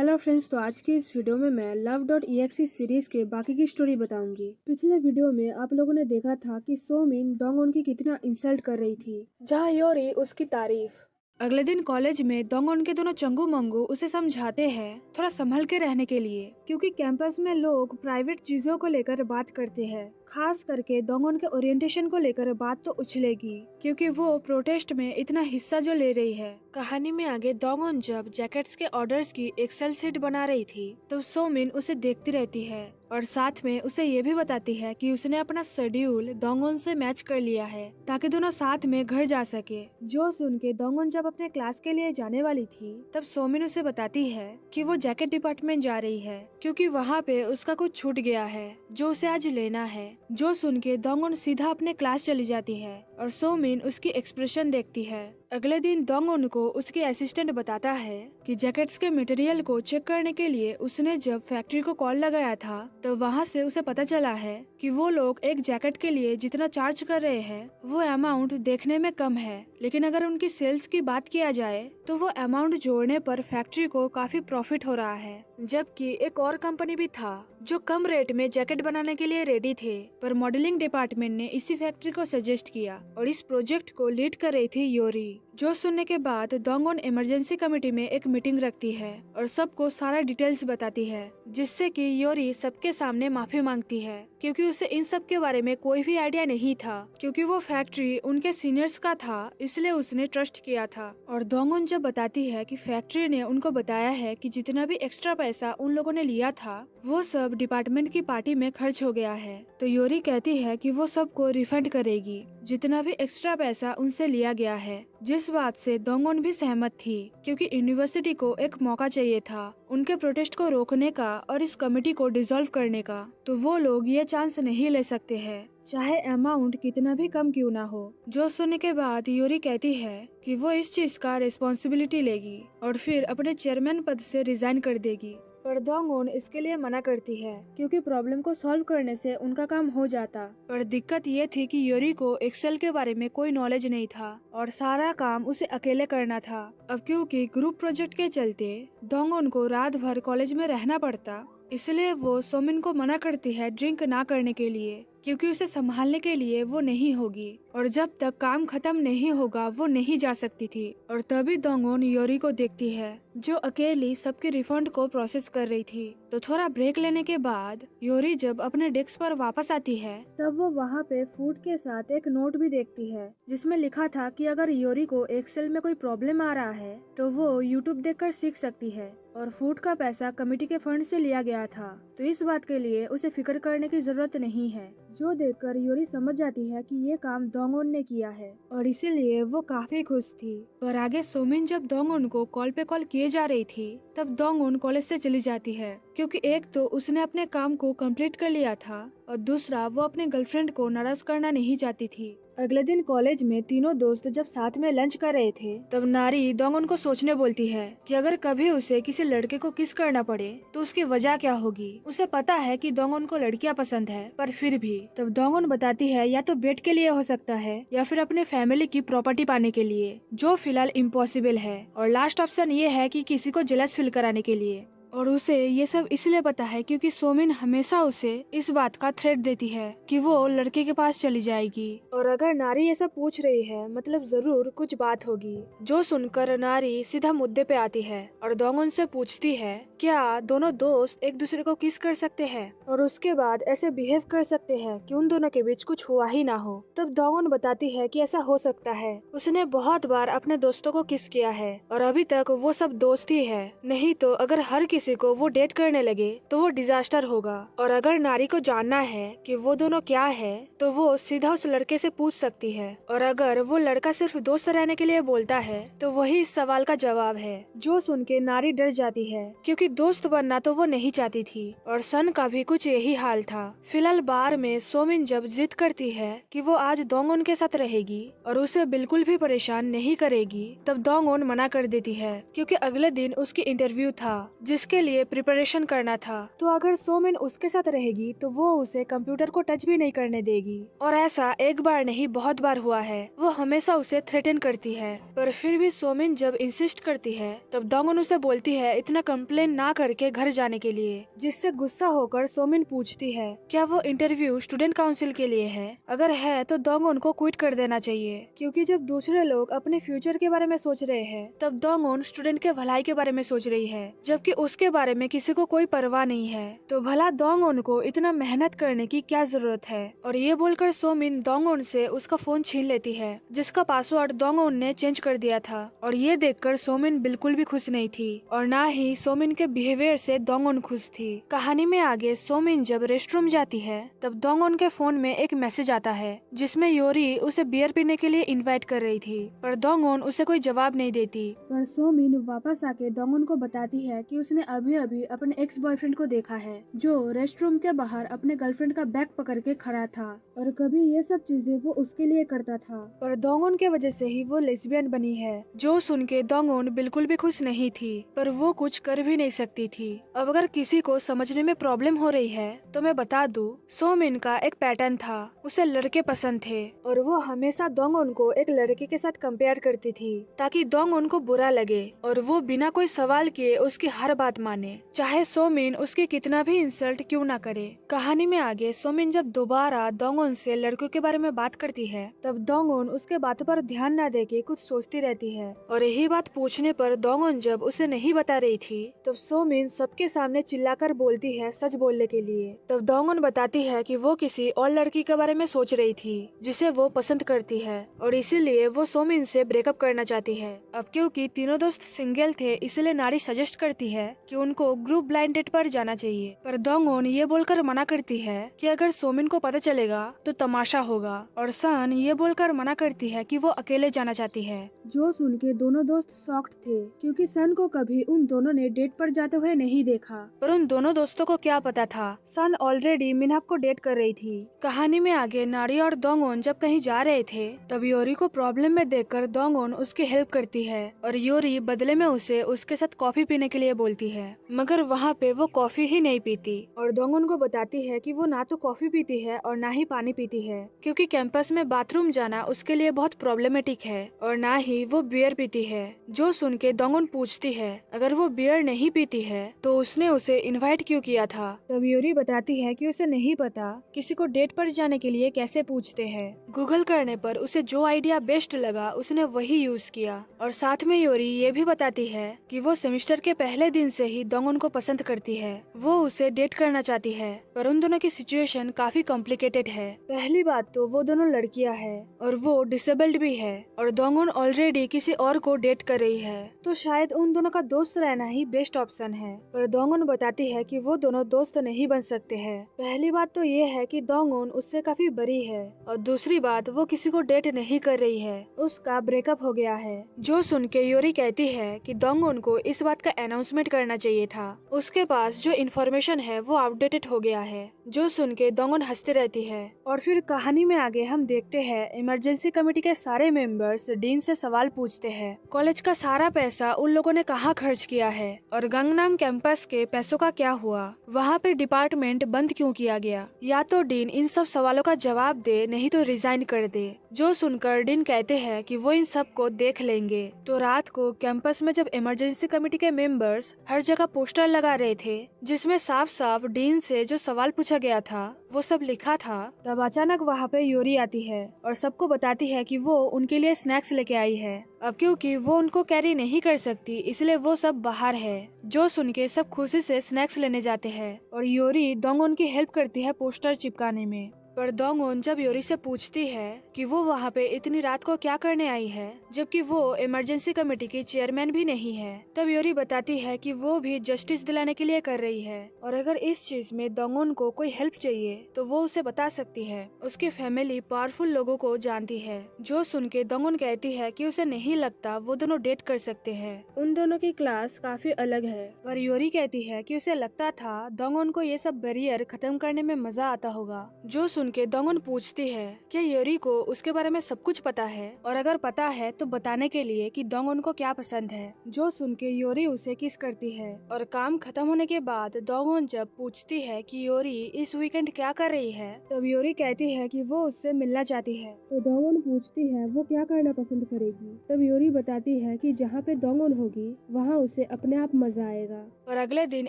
Hello friends, तो आज की इस वीडियो में मैं love.exe सीरीज के बाकी की स्टोरी बताऊंगी। पिछले वीडियो में आप लोगों ने देखा था कि सोमिन डोंगन की कितना इंसल्ट कर रही थी, जहां योरी उसकी तारीफ। अगले दिन कॉलेज में डोंगन के दोनों चंगू मंगू उसे समझाते हैं थोड़ा संभल के रहने के लिए, क्योंकि कैंपस में लोग प्राइवेट चीजों को लेकर बात करते हैं। खास करके डोंगन के ओरिएंटेशन को लेकर बात तो उछलेगी, क्योंकि वो प्रोटेस्ट में इतना हिस्सा जो ले रही है। कहानी में आगे डोंगन जब जैकेट्स के ऑर्डर्स की एक्सेल शीट बना रही थी तो सोमिन उसे देखती रहती है और साथ में उसे ये भी बताती है कि उसने अपना शेड्यूल डोंगन से मैच कर लिया है ताकि दोनों साथ में घर जा सके। जो सुन के डोंगन जब अपने क्लास के लिए जाने वाली थी तब सोमिन उसे बताती है कि वो जैकेट डिपार्टमेंट जा रही है क्योंकि वहाँ पे उसका कुछ छूट गया है जो उसे आज लेना है। जो सुन के डोंगन सीधा अपने क्लास चली जाती है और सोमिन उसकी एक्सप्रेशन देखती है। अगले दिन डोंगन को उसके असिस्टेंट बताता है कि जैकेट्स के मटेरियल को चेक करने के लिए उसने जब फैक्ट्री को कॉल लगाया था तो वहाँ से उसे पता चला है कि वो लोग एक जैकेट के लिए जितना चार्ज कर रहे हैं वो अमाउंट देखने में कम है, लेकिन अगर उनकी सेल्स की बात किया जाए तो वो अमाउंट जोड़ने पर फैक्ट्री को काफी प्रॉफिट हो रहा है। जबकि एक और कंपनी भी था जो कम रेट में जैकेट बनाने के लिए रेडी थे, पर मॉडलिंग डिपार्टमेंट ने इसी फैक्ट्री को सजेस्ट किया और इस प्रोजेक्ट को लीड कर रही थी योरी। जो सुनने के बाद डोंगन इमरजेंसी कमेटी में एक मीटिंग रखती है और सबको सारा डिटेल्स बताती है, जिससे कि योरी सबके सामने माफी मांगती है क्योंकि उसे इन सब के बारे में कोई भी आइडिया नहीं था। क्योंकि वो फैक्ट्री उनके सीनियर्स का था इसलिए उसने ट्रस्ट किया था। और डोंगन जब बताती है कि फैक्ट्री ने उनको बताया है कि जितना भी एक्स्ट्रा पैसा उन लोगों ने लिया था वो सब डिपार्टमेंट की पार्टी में खर्च हो गया है, तो योरी कहती है कि वो सबको रिफंड करेगी जितना भी एक्स्ट्रा पैसा उनसे लिया गया है। जिस बात से डोंगन भी सहमत थी क्योंकि यूनिवर्सिटी को एक मौका चाहिए था उनके प्रोटेस्ट को रोकने का और इस कमेटी को डिसॉल्व करने का, तो वो लोग ये चांस नहीं ले सकते हैं चाहे अमाउंट कितना भी कम क्यों ना हो। जो सुनने के बाद योरी कहती है कि वो इस चीज का रिस्पॉन्सिबिलिटी लेगी और फिर अपने चेयरमैन पद से रिजाइन कर देगी, पर डोंगन इसके लिए मना करती है क्योंकि प्रॉब्लम को सॉल्व करने से उनका काम हो जाता। पर दिक्कत ये थी कि योरी को एक्सेल के बारे में कोई नॉलेज नहीं था और सारा काम उसे अकेले करना था। अब क्योंकि ग्रुप प्रोजेक्ट के चलते डोंगन को रात भर कॉलेज में रहना पड़ता, इसलिए वो सोमिन को मना करती है ड्रिंक ना करने के लिए क्योंकि उसे संभालने के लिए वो नहीं होगी और जब तक काम खत्म नहीं होगा वो नहीं जा सकती थी। और तभी डोंगन योरी को देखती है जो अकेली सबके रिफंड को प्रोसेस कर रही थी। तो थोड़ा ब्रेक लेने के बाद योरी जब अपने डेस्क पर वापस आती है तब वो वहाँ पे फूड के साथ एक नोट भी देखती है जिसमें लिखा था कि अगर योरी को एक्सेल में कोई प्रॉब्लम आ रहा है तो वो यूट्यूब देखकर सीख सकती है और फूड का पैसा कमेटी के फंड से लिया गया था, तो इस बात के लिए उसे फिक्र करने की जरूरत नहीं है। जो देखकर योरी समझ जाती है कि ये काम डोंगन ने किया है और इसीलिए वो काफी खुश थी। पर आगे सोमिन जब डोंगन को कॉल पे कॉल किए जा रही थी तब डोंगन कॉलेज से चली जाती है क्योंकि एक तो उसने अपने काम को कंप्लीट कर लिया था और दूसरा वो अपने गर्लफ्रेंड को नाराज करना नहीं चाहती थी। अगले दिन कॉलेज में तीनों दोस्त जब साथ में लंच कर रहे थे तब नारी डोंगन को सोचने बोलती है कि अगर कभी उसे किसी लड़के को किस करना पड़े तो उसकी वजह क्या होगी। उसे पता है कि डोंगन को लड़कियां पसंद है, पर फिर भी। तब डोंगन बताती है या तो बेट के लिए हो सकता है या फिर अपने फैमिली की प्रॉपर्टी पाने के लिए, जो फिलहाल इम्पॉसिबल है, और लास्ट ऑप्शन ये है कि किसी को जेलस फील कराने के लिए। और उसे ये सब इसलिए पता है क्योंकि सोमिन हमेशा उसे इस बात का थ्रेट देती है कि वो लड़के के पास चली जाएगी और अगर नारी ये सब पूछ रही है मतलब जरूर कुछ बात होगी। जो सुनकर नारी सीधा मुद्दे पे आती है और डोंगन से पूछती है क्या दोनों दोस्त एक दूसरे को किस कर सकते हैं और उसके बाद ऐसे बिहेव कर सकते हैं कि उन दोनों के बीच कुछ हुआ ही ना हो। तब डोंगन बताती है कि ऐसा हो सकता है, उसने बहुत बार अपने दोस्तों को किस किया है और अभी तक वो सब दोस्त ही है, नहीं तो अगर हर किसी को वो डेट करने लगे तो वो डिजास्टर होगा। और अगर नारी को जानना है कि वो दोनों क्या है तो वो सीधा उस लड़के से पूछ सकती है, और अगर वो लड़का सिर्फ दोस्त रहने के लिए बोलता है तो वही इस सवाल का जवाब है। जो सुन के नारी डर जाती है क्योंकि दोस्त बनना तो वो नहीं चाहती थी और सन का भी कुछ यही हाल था। फिलहाल बार में सोमिन जब जिद करती है कि वो आज डोंगन के साथ रहेगी और उसे बिल्कुल भी परेशान नहीं करेगी तब डोंगन मना कर देती है क्योंकि अगले दिन उसकी इंटरव्यू था जिसके उसके लिए प्रिपरेशन करना था। तो अगर सोमिन उसके साथ रहेगी तो वो उसे कंप्यूटर को टच भी नहीं करने देगी। और ऐसा एक बार नहीं बहुत बार हुआ है। वो हमेशा उसे थ्रेटन करती है, पर फिर भी सोमिन जब इंसिस्ट करती है तब डोंगन उसे बोलती है इतना कंप्लेन ना करके घर जाने के लिए, जिससे गुस्सा होकर सोमिन पूछती है क्या वो इंटरव्यू स्टूडेंट काउंसिल के लिए है। अगर है तो डोंगन को क्विट कर देना चाहिए, क्योंकि जब दूसरे लोग अपने फ्यूचर के बारे में सोच रहे हैं तब डोंगन स्टूडेंट के भलाई के बारे में सोच रही है, जबकि उसके बारे में किसी को कोई परवाह नहीं है। तो भला डोंगन को इतना मेहनत करने की क्या जरूरत है। और ये बोलकर सोमिन डोंगन से उसका फोन छीन लेती है, जिसका पासवर्ड डोंगन ने चेंज कर दिया था। और ये देखकर सोमिन बिल्कुल भी खुश नहीं थी, और ना ही सोमिन के बिहेवियर से डोंगन खुश थी। कहानी में आगे सोमिन जब रेस्टरूम जाती है तब डोंगन के फोन में एक मैसेज आता है, जिसमें योरी उसे बियर पीने के लिए इनवाइट कर रही थी, पर डोंगन उसे कोई जवाब नहीं देती। पर सोमिन वापस आके डोंगन को बताती है कि उसने अभी अभी अपने एक्स बॉयफ्रेंड को देखा है, जो रेस्टरूम के बाहर अपने गर्लफ्रेंड का बैग पकड़ के खड़ा था, और कभी ये सब चीजें वो उसके लिए करता था, पर डोंगन के वजह से ही वो लेस्बियन बनी है। जो सुन के डोंगन बिल्कुल भी खुश नहीं थी, पर वो कुछ कर भी नहीं सकती थी। अब अगर किसी को समझने में प्रॉब्लम हो रही है तो मैं बता दूं, सोमिन का एक पैटर्न था, उसे लड़के पसंद थे, और वो हमेशा डोंगन को एक लड़के के साथ कंपेयर करती थी, ताकि डोंगन को बुरा लगे और वो बिना कोई सवाल किए उसकी हर बात माने, चाहे सोमिन उसकी कितना भी इंसल्ट क्यों ना करे। कहानी में आगे सोमिन जब दोबारा डोंगन से लड़कों के बारे में बात करती है तब डोंगन उसके बातों पर ध्यान न देके कुछ सोचती रहती है, और यही बात पूछने पर डोंगन जब उसे नहीं बता रही थी तब सोमिन सबके सामने चिल्लाकर बोलती है सच बोलने के लिए। तब डोंगन बताती है कि वो किसी और लड़की के बारे में सोच रही थी जिसे वो पसंद करती है, और इसीलिए वो सोमिन से ब्रेकअप करना चाहती है। अब क्योंकि तीनों दोस्त सिंगल थे इसलिए नारी सजेस्ट करती है कि उनको ग्रुप ब्लाइंड डेट पर जाना चाहिए, पर डोंगन ये बोलकर मना करती है कि अगर सोमिन को पता चलेगा तो तमाशा होगा, और सन ये बोलकर मना करती है कि वो अकेले जाना चाहती है। जो सुन के दोनों दोस्त शॉक्ड थे, क्योंकि सन को कभी उन दोनों ने डेट पर जाते हुए नहीं देखा, पर उन दोनों दोस्तों को क्या पता था सन ऑलरेडी मिनहक को डेट कर रही थी। कहानी में आगे नारी और डोंगन जब कहीं जा रहे थे तब योरी को प्रॉब्लम में देखकर डोंगन उसकी हेल्प करती है, और योरी बदले में उसे उसके साथ कॉफी पीने के लिए बोलती है, मगर वहाँ पे वो कॉफी ही नहीं पीती, और डोंगन को बताती है कि वो ना तो कॉफी पीती है और ना ही पानी पीती है, क्योंकि कैंपस में बाथरूम जाना उसके लिए बहुत प्रॉब्लमेटिक है, और ना ही वो बियर पीती है। जो सुन के डोंगन पूछती है अगर वो बियर नहीं पीती है तो उसने उसे इनवाइट क्यों किया था। तब योरी बताती है कि उसे नहीं पता किसी को डेट पर जाने के लिए कैसे पूछते हैं। गूगल करने पर उसे जो आइडिया बेस्ट लगा उसने वही यूज किया, और साथ में योरी ये भी बताती है कि वो सेमेस्टर के पहले दिन से ही डोंगन को पसंद करती है, वो उसे डेट करना चाहती है, पर उन दोनों की सिचुएशन काफी कॉम्प्लिकेटेड है। पहली बात तो वो दोनों लड़कियां हैं और वो डिसेबल्ड भी है, और डोंगन ऑलरेडी किसी और को डेट कर रही है, तो शायद उन दोनों का दोस्त रहना ही बेस्ट ऑप्शन है। पर डोंगन बताती है कि वो दोनों दोस्त नहीं बन सकते हैं। पहली बात तो ये है कि डोंगन उससे काफी बड़ी है, और दूसरी बात वो किसी को डेट नहीं कर रही है, उसका ब्रेकअप हो गया है। जो सुन के योरी कहती है कि डोंगन को इस बात का अनाउंसमेंट करना चाहिए था, उसके पास जो इन्फॉर्मेशन है वो आउटडेटेड हो गया है। जो सुन के डोंगन हंसती रहती है, और फिर कहानी में आगे हम देखते हैं इमरजेंसी कमेटी के सारे मेंबर्स डीन से सवाल पूछते हैं कॉलेज का सारा पैसा उन लोगों ने कहाँ खर्च किया है, और गंगनाम कैंपस के पैसों का क्या हुआ, वहाँ पे डिपार्टमेंट बंद क्यों किया गया। या तो डीन इन सब सवालों का जवाब दे, नहीं तो रिजाइन कर दे। जो सुनकर डीन कहते हैं कि वो इन सब को देख लेंगे। तो रात को कैंपस में जब इमरजेंसी कमेटी के मेंबर्स हर जगह पोस्टर लगा रहे थे जिसमें साफ साफ डीन से जो सवाल पूछा गया था वो सब लिखा था, तब अचानक वहाँ पे योरी आती है और सबको बताती है कि वो उनके लिए स्नैक्स लेके आई है। अब क्योंकि वो उनको कैरी नहीं कर सकती इसलिए वो सब बाहर है। जो सुन के सब खुशी से स्नैक्स लेने जाते हैं, और योरी डोंगन की हेल्प करती है पोस्टर चिपकाने में। पर डोंगन जब योरी से पूछती है कि वो वहाँ पे इतनी रात को क्या करने आई है जबकि वो इमरजेंसी कमेटी की चेयरमैन भी नहीं है, तब योरी बताती है कि वो भी जस्टिस दिलाने के लिए कर रही है, और अगर इस चीज में डोंगन को कोई हेल्प चाहिए तो वो उसे बता सकती है। उसकी फैमिली पावरफुल लोगों को जानती है। जो सुन के डोंगन कहती है कि उसे नहीं लगता वो दोनों डेट कर सकते हैं, उन दोनों की क्लास काफी अलग है। पर योरी कहती है कि उसे लगता था डोंगन को ये सब बैरियर खत्म करने में मजा आता होगा। जो सुन के दोंगन पूछती है कि योरी को उसके बारे में सब कुछ पता है और अगर पता है तो बताने के लिए कि दोंगन को क्या पसंद है। जो सुन के योरी उसे किस करती है और काम खत्म होने के बाद दोंगन जब पूछती है कि योरी इस वीकेंड क्या कर रही है, तब योरी कहती है कि वो उससे मिलना चाहती है। तो दोंगन पूछती है वो क्या करना पसंद करेगी। तब योरी बताती है कि जहाँ पे दोंगन होगी वहाँ उसे अपने आप मजा आएगा। और अगले दिन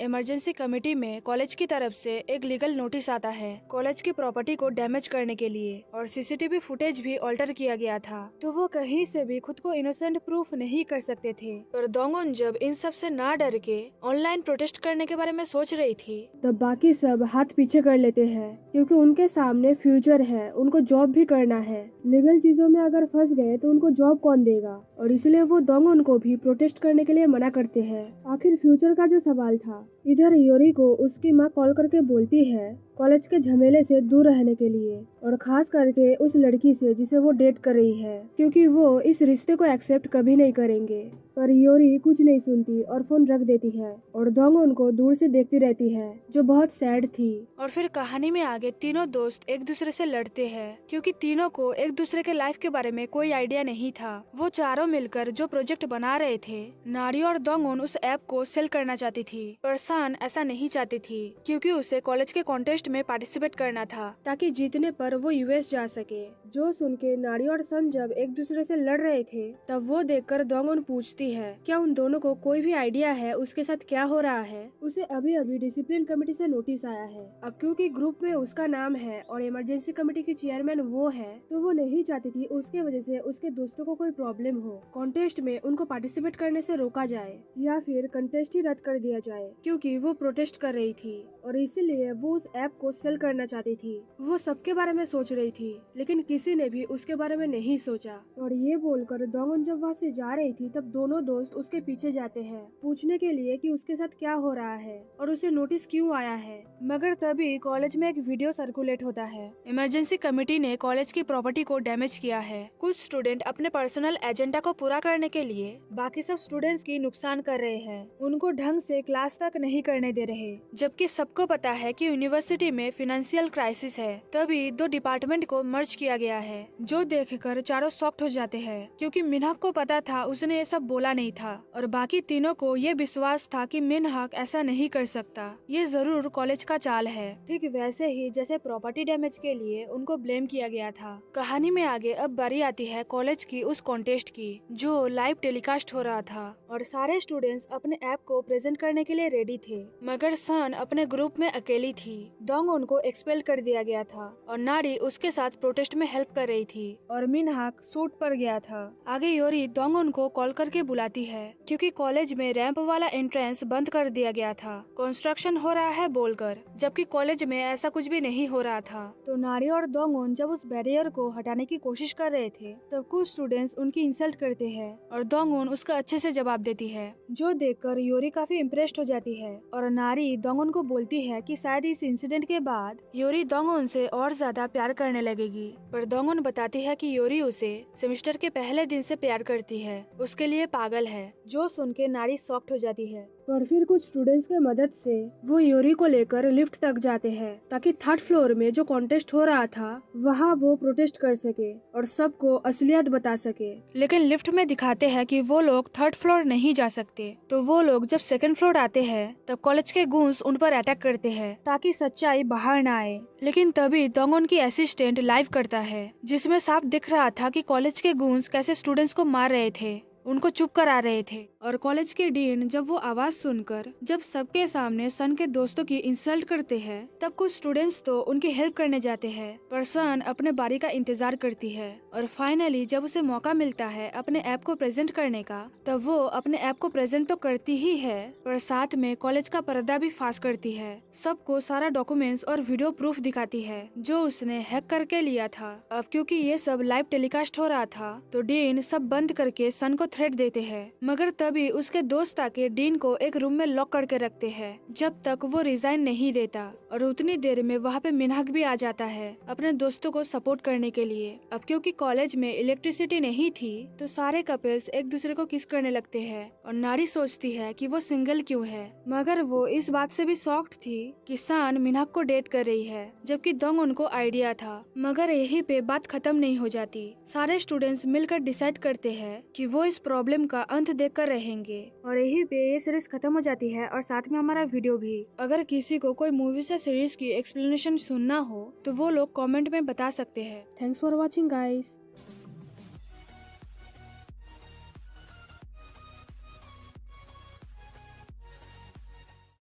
इमरजेंसी कमेटी में कॉलेज की तरफ से एक लीगल नोटिस आता है कॉलेज की प्रॉपर्टी को डैमेज करने के लिए, और सीसीटीवी फुटेज भी ऑल्टर किया गया था। तो वो कहीं से भी खुद को इनोसेंट प्रूफ नहीं कर सकते थे। पर दोंगन जब इन सब से ना डर के ऑनलाइन प्रोटेस्ट करने के बारे में सोच रही थी, तब बाकी सब हाथ पीछे कर लेते हैं क्योंकि उनके सामने फ्यूचर है, उनको जॉब भी करना है। लीगल चीजों में अगर फंस गए तो उनको जॉब कौन देगा, और इसलिए वो दोंगन को भी प्रोटेस्ट करने के लिए मना करते हैं। आखिर फ्यूचर का जो सवाल था, इधर योरी को उसकी माँ कॉल करके बोलती है कॉलेज के झमेले से दूर रहने के लिए, और खास करके उस लड़की से जिसे वो डेट कर रही है, क्योंकि वो इस रिश्ते को एक्सेप्ट कभी नहीं करेंगे। पर योरी कुछ नहीं सुनती और फोन रख देती है और दोंगन को दूर से देखती रहती है, जो बहुत सैड थी। और फिर कहानी में आगे तीनों दोस्त एक दूसरे से लड़ते हैं क्योंकि तीनों को एक दूसरे के लाइफ के बारे में कोई आइडिया नहीं था। वो चारों मिलकर जो प्रोजेक्ट बना रहे थे, नारी और दोंगन उस ऐप को सेल करना चाहती थी, पर सान ऐसा नहीं चाहती थी क्योंकि उसे कॉलेज के कॉन्टेस्ट में पार्टिसिपेट करना था ताकि जीतने पर वो यूएस जा सके। जो सुन के नारी और सन जब एक दूसरे से लड़ रहे थे, तब वो देखकर दोंगन पूछती है क्या उन दोनों को कोई भी आइडिया है उसके साथ क्या हो रहा है। उसे अभी अभी डिसिप्लिन कमेटी से नोटिस आया है। अब क्योंकि ग्रुप में उसका नाम है और इमरजेंसी कमेटी की चेयरमैन वो है, तो वो नहीं चाहती थी उसके वजह से उसके दोस्तों को कोई प्रॉब्लम हो, कॉन्टेस्ट में उनको पार्टिसिपेट करने से रोका जाए या फिर कंटेस्ट ही रद्द कर दिया जाए, क्योंकि वो प्रोटेस्ट कर रही थी और इसीलिए वो उस ऐप को सेल करना चाहती थी। वो सबके बारे में सोच रही थी, लेकिन किसी ने भी उसके बारे में नहीं सोचा। और ये बोलकर दोंगन जब वहाँ से जा रही थी, तब दोनों दोस्त उसके पीछे जाते हैं पूछने के लिए कि उसके साथ क्या हो रहा है और उसे नोटिस क्यों आया है। मगर तभी कॉलेज में एक वीडियो सर्कुलेट होता है। इमरजेंसी कमेटी ने कॉलेज की प्रॉपर्टी को डैमेज किया है। कुछ स्टूडेंट अपने पर्सनल एजेंडा को पूरा करने के लिए बाकी सब स्टूडेंट्स की नुकसान कर रहे हैं, उनको ढंग से क्लास तक नहीं करने दे रहे, जबकि सबको पता है कि यूनिवर्सिटी में फाइनेंशियल क्राइसिस है। तभी दो डिपार्टमेंट को मर्ज किया गया है, जो देखकर चारों शॉक्ड हो जाते हैं क्योंकि मिनहक को पता था उसने ये सब बोला नहीं था, और बाकी तीनों को ये विश्वास था कि मिनहक ऐसा नहीं कर सकता, ये जरूर कॉलेज का चाल है। ठीक वैसे ही जैसे प्रॉपर्टी डैमेज के लिए उनको ब्लेम किया गया था। कहानी में आगे अब बारी आती है कॉलेज की उस कॉन्टेस्ट की जो लाइव टेलीकास्ट हो रहा था, और सारे स्टूडेंट्स अपने ऐप को प्रेजेंट करने के लिए रेडी थे, मगर सन अपने ग्रुप में अकेली थी। दोंगन को एक्सपेल कर दिया गया था और नारी उसके साथ प्रोटेस्ट में हेल्प कर रही थी, और मिनहक शूट पर गया था। आगे योरी दोंगन को कॉल करके बुलाती है क्योंकि कॉलेज में रैंप वाला एंट्रेंस बंद कर दिया गया था, कंस्ट्रक्शन हो रहा है बोलकर, जबकि कॉलेज में ऐसा कुछ भी नहीं हो रहा था। तो नारी और दोंगन जब उस बैरियर को हटाने की कोशिश कर रहे थे, तब कुछ स्टूडेंट्स उनकी इंसल्ट करते हैं और दोंगन उसका अच्छे से जवाब देती है, जो देखकर योरी काफी इम्प्रेस्ड हो जाती है। और नारी दोंगन को बोलती है कि शायद इस इंसिडेंट के बाद योरी दोंगन से और ज्यादा प्यार करने लगेगी, पर दोंगन बताती है कि योरी उसे सेमेस्टर के पहले दिन से प्यार करती है, उसके लिए पागल है। जो सुन के नारी शॉक्ड हो जाती है। पर फिर कुछ स्टूडेंट्स के मदद से वो योरी को लेकर लिफ्ट तक जाते हैं ताकि थर्ड फ्लोर में जो कॉन्टेस्ट हो रहा था वहाँ वो प्रोटेस्ट कर सके और सबको असलियत बता सके। लेकिन लिफ्ट में दिखाते हैं कि वो लोग थर्ड फ्लोर नहीं जा सकते, तो वो लोग जब सेकंड फ्लोर आते हैं तब कॉलेज के गूंस उन पर अटैक करते हैं ताकि सच्चाई बाहर न आए। लेकिन तभी दोंगन की असिस्टेंट लाइव करता है जिसमें साफ दिख रहा था कि कॉलेज के गूंस कैसे स्टूडेंट्स को मार रहे थे, उनको चुप करा रहे थे। और कॉलेज के डीन जब वो आवाज सुनकर जब सबके सामने सन के दोस्तों की इंसल्ट करते हैं, तब कुछ स्टूडेंट्स तो उनकी हेल्प करने जाते हैं, पर सन अपने बारी का इंतजार करती है। और फाइनली जब उसे मौका मिलता है अपने ऐप को प्रेजेंट करने का, तब वो अपने ऐप को प्रेजेंट तो करती ही है, पर साथ में कॉलेज का पर्दा भी फाश करती है। सबको सारा डॉक्यूमेंट्स और वीडियो प्रूफ दिखाती है जो उसने हैक करके लिया था। अब क्योंकि ये सब लाइव टेलीकास्ट हो रहा था, तो डीन सब बंद करके सन को थ्रेट देते हैं, मगर तब तभी उसके दोस्त आके डीन को एक रूम में लॉक करके रखते हैं जब तक वो रिजाइन नहीं देता। और उतनी देर में वहाँ पे मिनहक भी आ जाता है अपने दोस्तों को सपोर्ट करने के लिए। अब क्योंकि कॉलेज में इलेक्ट्रिसिटी नहीं थी तो सारे कपल्स एक दूसरे को किस करने लगते हैं और नारी सोचती है कि वो सिंगल क्यों है, मगर वो इस बात से भी शॉक्ड थी कि सान मिनहक को डेट कर रही है, जबकि दोंग उनको आइडिया था। मगर यहीं पे बात खत्म नहीं हो जाती। सारे स्टूडेंट्स मिलकर डिसाइड करते हैं कि वो इस प्रॉब्लम का अंत देखकर रहेंगे और यहीं पे ये सीरीज खत्म हो जाती है और साथ में हमारा वीडियो भी। अगर किसी को कोई मूवी से सीरीज की एक्सप्लेनेशन सुनना हो तो वो लोग कमेंट में बता सकते हैं। Thanks for watching guys.